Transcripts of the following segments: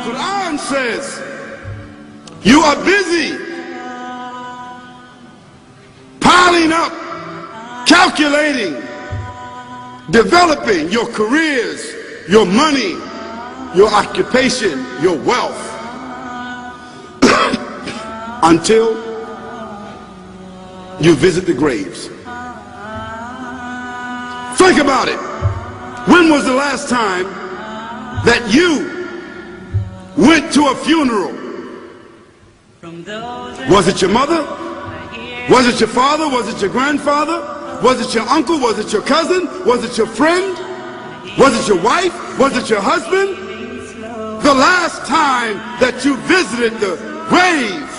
Quran says, you are busy piling up, calculating, developing your careers, your money, your occupation, your wealth, until you visit the graves. Think about it. When was the last time that you went to a funeral? Was it your mother? Was it your father? Was it your grandfather? Was it your uncle? Was it your cousin? Was it your friend? Was it your wife? Was it your husband? The last time that you visited the grave,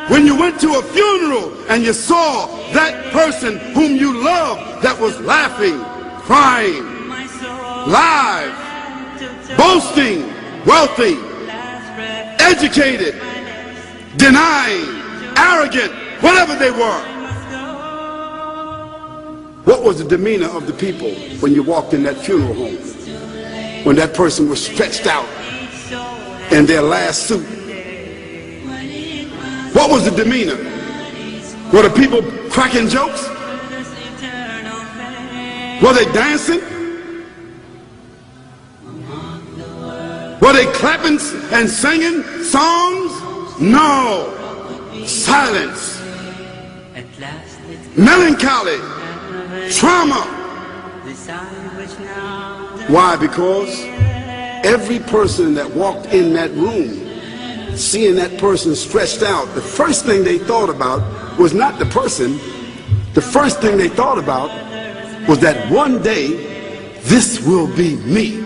when you went to a funeral and you saw that person whom you loved that was laughing, crying, live, boasting, wealthy, educated, denying, arrogant, whatever they were. What was the demeanor of the people when you walked in that funeral home? When that person was stretched out in their last suit? What was the demeanor? Were the people cracking jokes? Were they dancing? Were they clapping and singing songs? No. Silence. Melancholy. Trauma. Why? Because every person that walked in that room, seeing that person stretched out, the first thing they thought about was not the person. The first thing they thought about was that one day this will be me.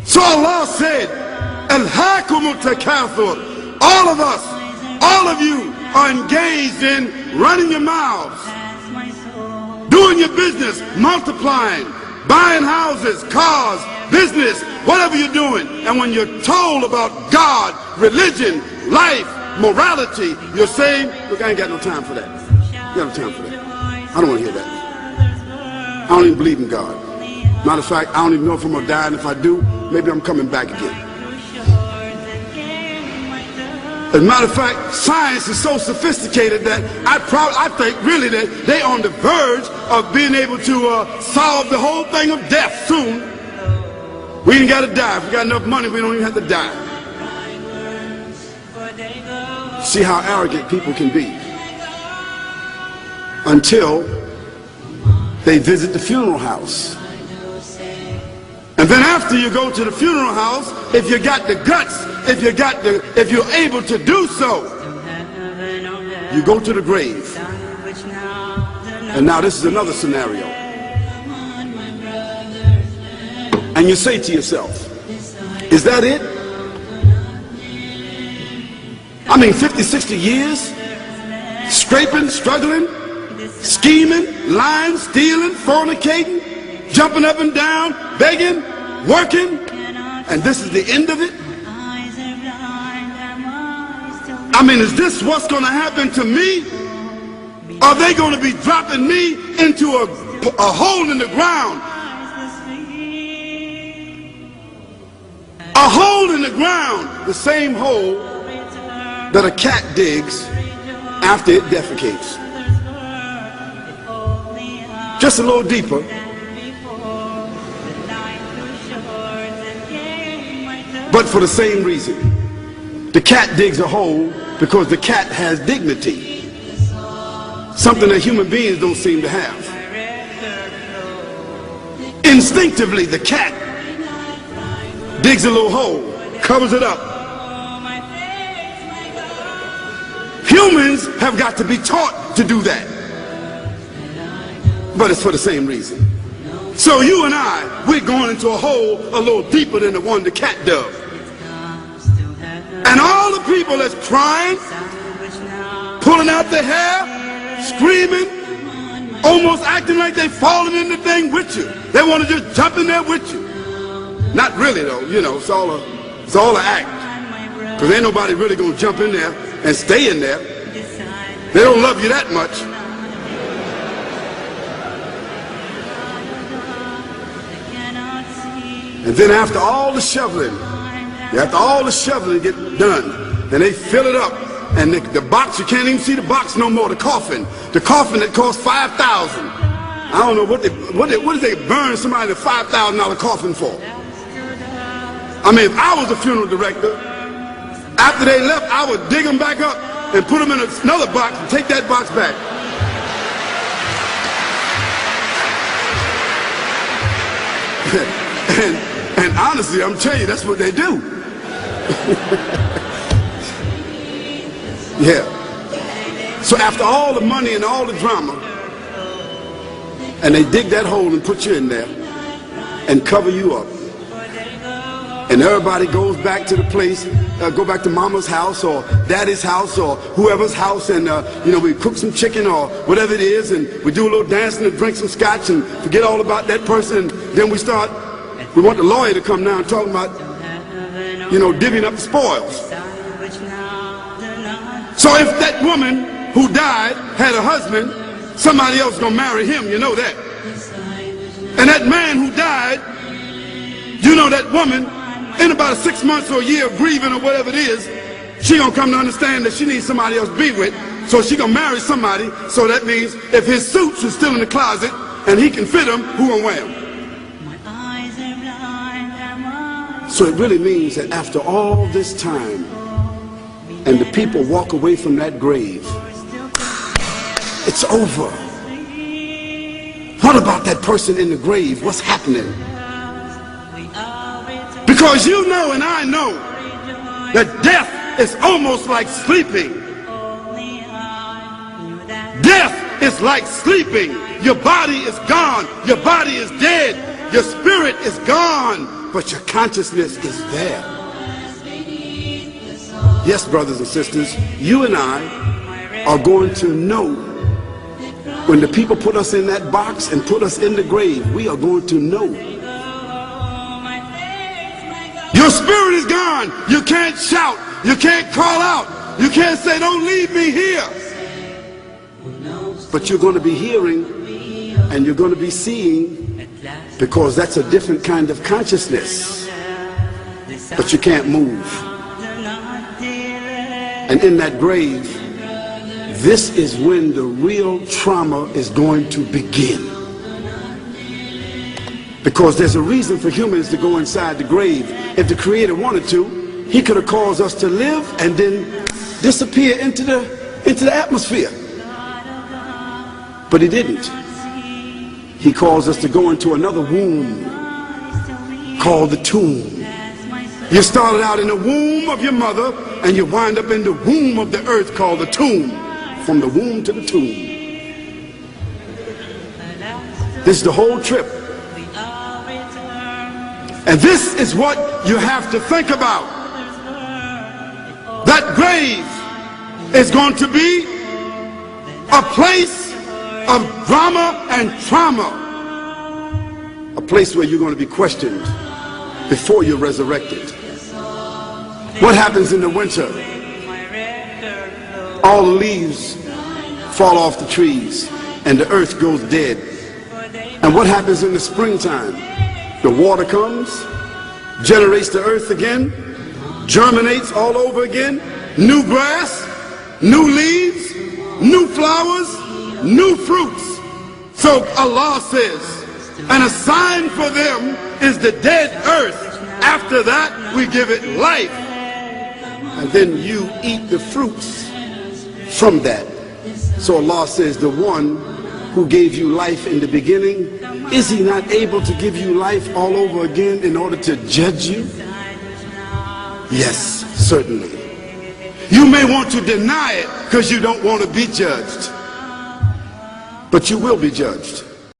So Allah said, Alhaakumut takathur. All of us, all of you are engaged in running your mouths, doing your business, multiplying, buying houses, cars, business, whatever you're doing. And when you're told about God, religion, life, morality, you're saying, look, I ain't got no time for that. I got no time for that. I don't want to hear that. I don't even believe in God. Matter of fact, I don't even know if I'm going to die, and if I do, maybe I'm coming back again. As a matter of fact, science is so sophisticated that I think really that they're on the verge of being able to solve the whole thing of death soon. We ain't got to die. If we got enough money, we don't even have to die. See how arrogant people can be until they visit the funeral house. And then after you go to the funeral house, if you got the guts, if you're able to do so, you go to the grave. And now this is another scenario. And you say to yourself, is that it? I mean, 50, 60 years, scraping, struggling, scheming, lying, stealing, fornicating, jumping up and down, begging, working, and this is the end of it? I mean, is this what's going to happen to me? Are they going to be dropping me into a hole in the ground? A hole in the ground, the same hole that a cat digs after it defecates. Just a little deeper. But for the same reason. The cat digs a hole because the cat has dignity. Something that human beings don't seem to have. Instinctively, the cat digs a little hole, covers it up. Humans have got to be taught to do that. But it's for the same reason. So you and I, we're going into a hole a little deeper than the one the cat dug. And all the people that's crying, pulling out their hair, screaming, almost acting like they're falling in the thing with you. They want to just jump in there with you. Not really though, you know, it's all an act. Because ain't nobody really going to jump in there and stay in there. They don't love you that much. And then after all the shoveling get done, and they fill it up, and the box, you can't even see the box no more, the coffin that cost $5,000. I don't know what did they burn somebody in a $5,000 coffin for? I mean, if I was a funeral director, after they left, I would dig them back up and put them in another box and take that box back. and honestly, I'm telling you, that's what they do. Yeah. So after all the money and all the drama, and they dig that hole and put you in there and cover you up, and everybody goes back to the place, go back to mama's house or daddy's house or whoever's house, and you know, we cook some chicken or whatever it is, and we do a little dancing and drink some scotch and forget all about that person, and then we want the lawyer to come now and talk about, you know, divvying up the spoils. So if that woman who died had a husband, somebody else gonna marry him, you know that. And that man who died, you know that woman, in about 6 months or a year of grieving or whatever it is, she gonna come to understand that she needs somebody else to be with, so she gonna marry somebody. So that means if his suits are still in the closet and he can fit them, who gonna wear them? So it really means that after all this time, and the people walk away from that grave, it's over. What about that person in the grave? What's happening? Because you know and I know that death is almost like sleeping. Death is like sleeping. Your body is gone. Your body is dead. Your spirit is gone. But your consciousness is there. Yes, brothers and sisters, you and I are going to know when the people put us in that box and put us in the grave. We are going to know. Your spirit is gone. You can't shout. You can't call out. You can't say, don't leave me here. But you're going to be hearing and you're going to be seeing, because that's a different kind of consciousness. But you can't move. And in that grave, this is when the real trauma is going to begin. Because there's a reason for humans to go inside the grave. If the Creator wanted to, he could have caused us to live and then disappear into the atmosphere. But he didn't. He caused us to go into another womb called the tomb. You started out in the womb of your mother, and you wind up in the womb of the earth called the tomb. From the womb to the tomb. This is the whole trip. And this is what you have to think about. That grave is going to be a place of drama and trauma. A place where you're going to be questioned before you're resurrected. What happens in the winter? All the leaves fall off the trees and the earth goes dead. And what happens in the springtime? The water comes, generates the earth again, germinates all over again, new grass, new leaves, new flowers, new fruits. So Allah says, and a sign for them is the dead earth. After that, we give it life. And then you eat the fruits from that. So Allah says, the one who gave you life in the beginning, is he not able to give you life all over again in order to judge you? Yes, certainly. You may want to deny it because you don't want to be judged. But you will be judged.